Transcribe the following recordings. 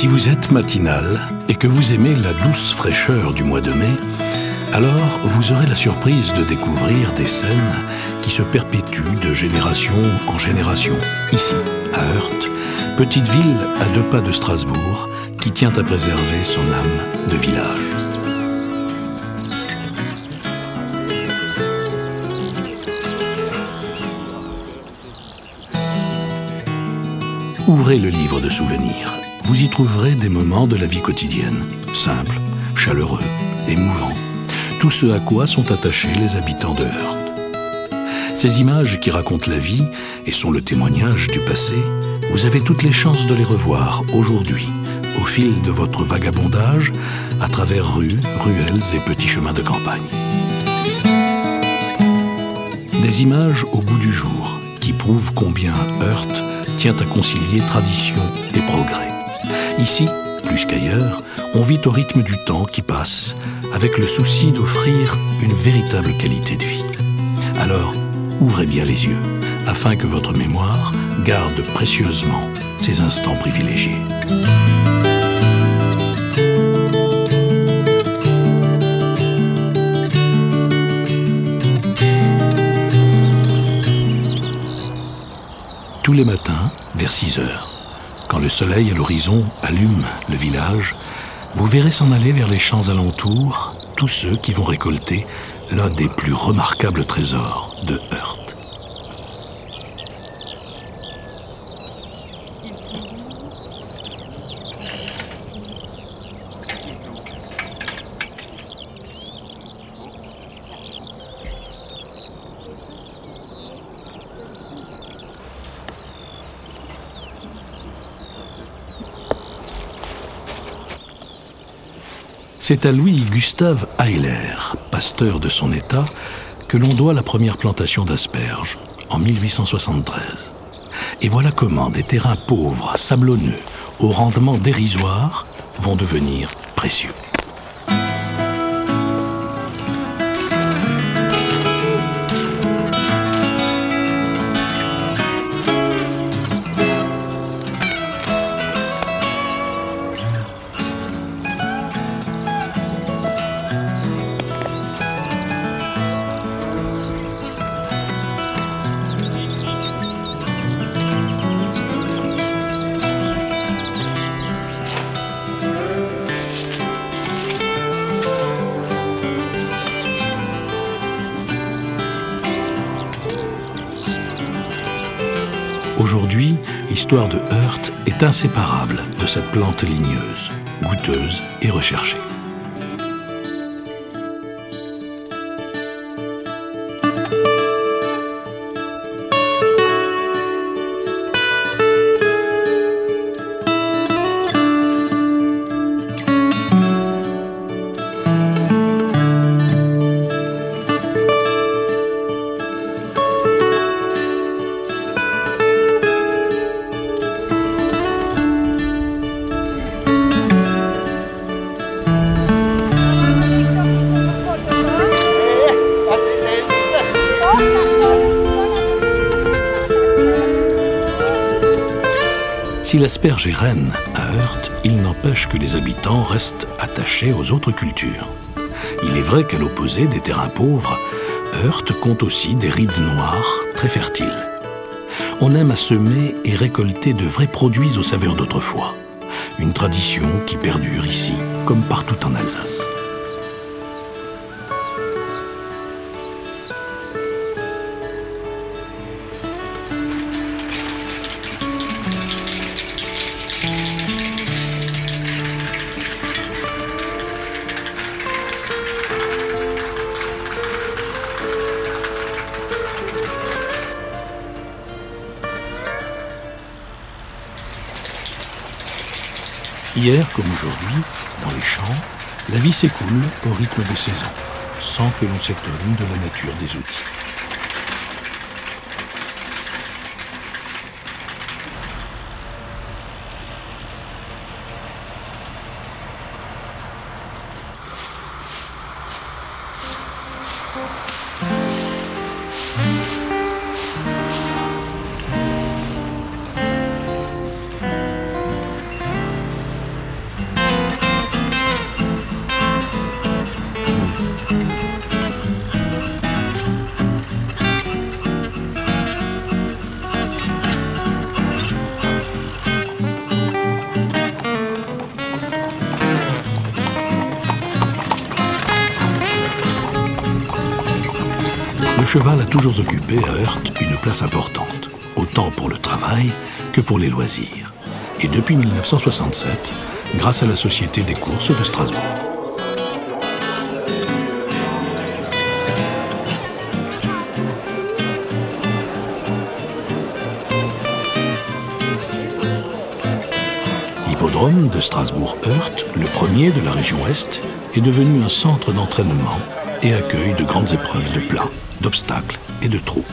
Si vous êtes matinal et que vous aimez la douce fraîcheur du mois de mai, alors vous aurez la surprise de découvrir des scènes qui se perpétuent de génération en génération. Ici, à Heurt, petite ville à 2 pas de Strasbourg, qui tient à préserver son âme de village. Ouvrez le livre de souvenirs. Vous y trouverez des moments de la vie quotidienne, simples, chaleureux, émouvants. Tout ce à quoi sont attachés les habitants de Heurt. Ces images qui racontent la vie et sont le témoignage du passé, vous avez toutes les chances de les revoir aujourd'hui, au fil de votre vagabondage, à travers rues, ruelles et petits chemins de campagne. Des images au goût du jour, qui prouvent combien Heurt tient à concilier tradition et progrès. Ici, plus qu'ailleurs, on vit au rythme du temps qui passe, avec le souci d'offrir une véritable qualité de vie. Alors, ouvrez bien les yeux, afin que votre mémoire garde précieusement ces instants privilégiés. Tous les matins, vers 6 heures, quand le soleil à l'horizon allume le village, vous verrez s'en aller vers les champs alentours tous ceux qui vont récolter l'un des plus remarquables trésors de Heurt. C'est à Louis-Gustave Heiler, pasteur de son état, que l'on doit la première plantation d'asperges, en 1873. Et voilà comment des terrains pauvres, sablonneux, au rendement dérisoire, vont devenir précieux. Aujourd'hui, l'histoire de Heurt est inséparable de cette plante ligneuse, goûteuse et recherchée. Si l'asperge est reine à Heurt, il n'empêche que les habitants restent attachés aux autres cultures. Il est vrai qu'à l'opposé des terrains pauvres, Heurt compte aussi des rides noires très fertiles. On aime à semer et récolter de vrais produits aux saveurs d'autrefois. Une tradition qui perdure ici, comme partout en Alsace. Hier comme aujourd'hui, dans les champs, la vie s'écoule au rythme des saisons, sans que l'on s'étonne de la nature des outils. cheval a toujours occupé à Heurt une place importante, autant pour le travail que pour les loisirs. Et depuis 1967, grâce à la Société des courses de Strasbourg. L'hippodrome de Strasbourg-Heurt, le premier de la région Est, est devenu un centre d'entraînement et accueille de grandes épreuves de plat, d'obstacles et de trot.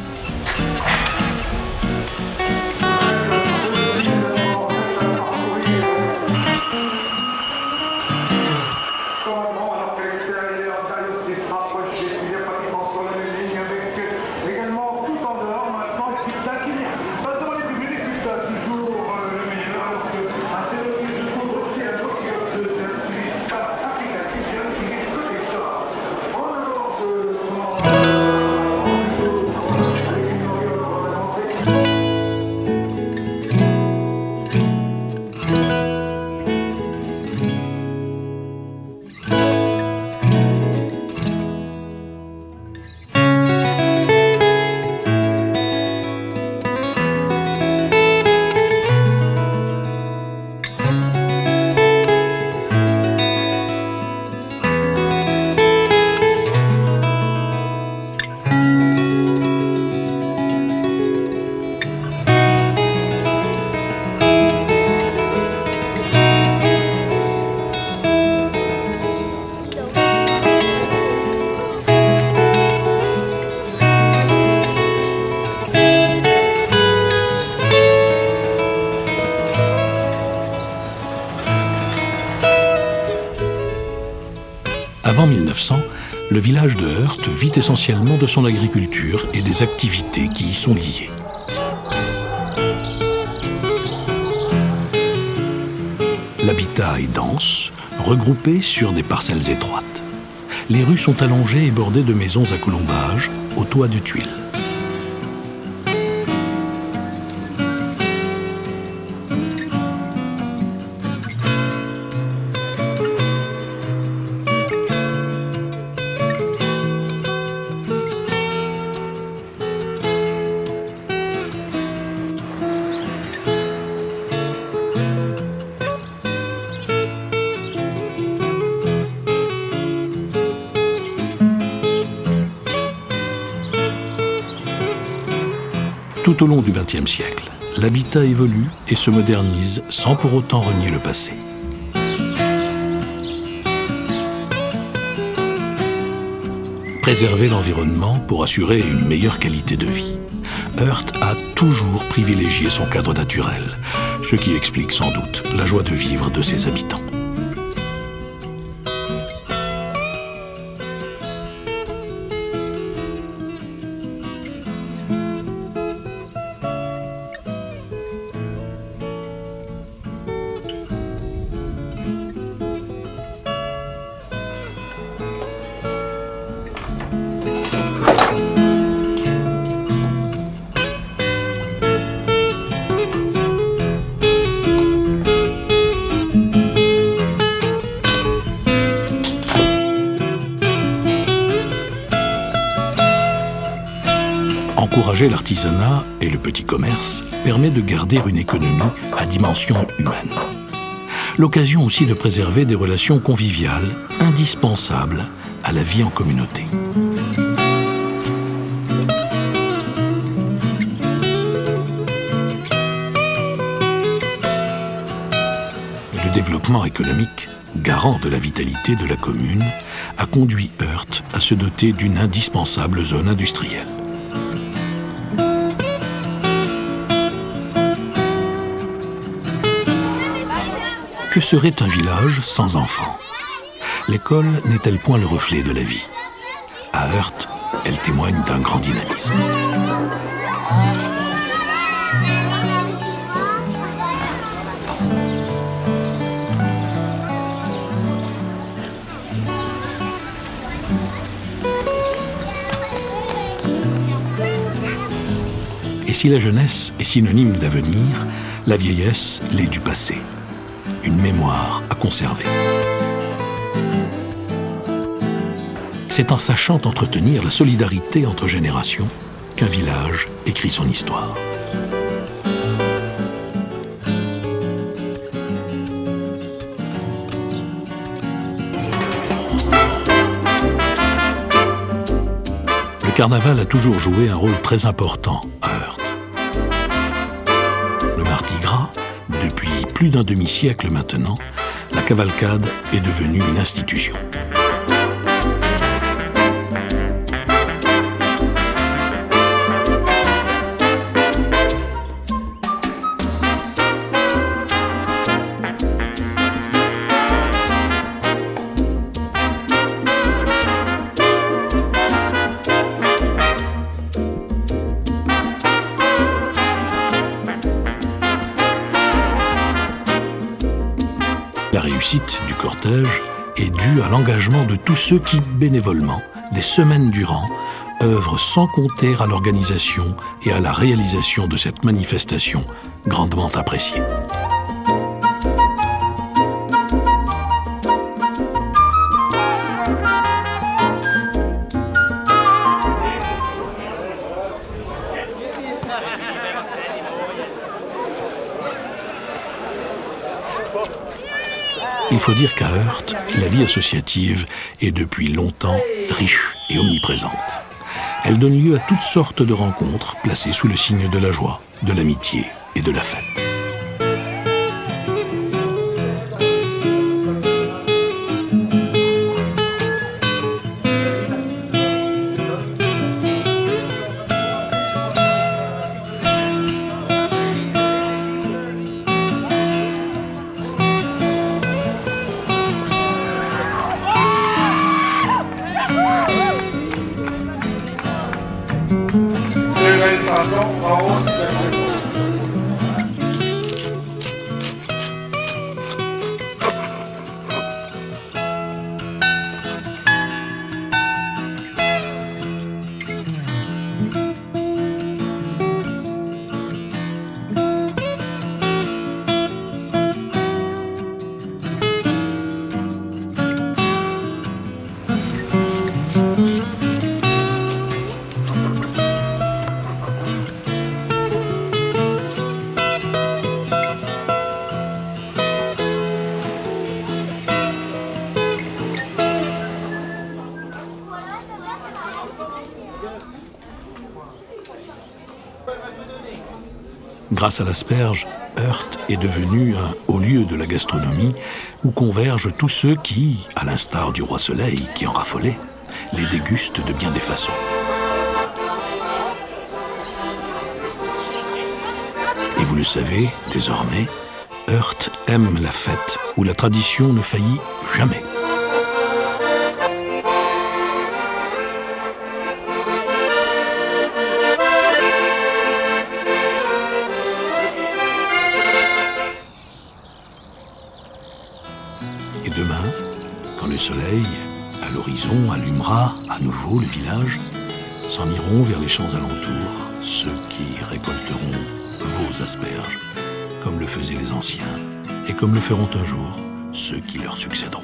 Avant 1900, le village de Heurt vit essentiellement de son agriculture et des activités qui y sont liées. L'habitat est dense, regroupé sur des parcelles étroites. Les rues sont allongées et bordées de maisons à colombages, aux toits de tuiles. Tout au long du XXe siècle, l'habitat évolue et se modernise sans pour autant renier le passé. Préserver l'environnement pour assurer une meilleure qualité de vie. Heurt a toujours privilégié son cadre naturel, ce qui explique sans doute la joie de vivre de ses habitants. Encourager l'artisanat et le petit commerce permet de garder une économie à dimension humaine. L'occasion aussi de préserver des relations conviviales indispensables à la vie en communauté. Le développement économique, garant de la vitalité de la commune, a conduit Heurt à se doter d'une indispensable zone industrielle. Que serait un village sans enfants? L'école n'est-elle point le reflet de la vie? À Heurt, elle témoigne d'un grand dynamisme. Et si la jeunesse est synonyme d'avenir, la vieillesse l'est du passé. Une mémoire à conserver. C'est en sachant entretenir la solidarité entre générations qu'un village écrit son histoire. Le carnaval a toujours joué un rôle très important à Heurte. Le Mardi Gras, depuis plus d'un demi-siècle maintenant, la cavalcade est devenue une institution. La réussite du cortège est due à l'engagement de tous ceux qui, bénévolement, des semaines durant, œuvrent sans compter à l'organisation et à la réalisation de cette manifestation grandement appréciée. Il faut dire qu'à Heurte, la vie associative est depuis longtemps riche et omniprésente. Elle donne lieu à toutes sortes de rencontres placées sous le signe de la joie, de l'amitié et de la fête. Grâce à l'asperge, Heurte est devenu un haut lieu de la gastronomie où convergent tous ceux qui, à l'instar du roi Soleil qui en raffolait, les dégustent de bien des façons. Et vous le savez, désormais, Heurte aime la fête où la tradition ne faillit jamais. Et demain, quand le soleil, à l'horizon, allumera à nouveau le village, s'en iront vers les champs alentours ceux qui récolteront vos asperges, comme le faisaient les anciens, et comme le feront un jour ceux qui leur succéderont.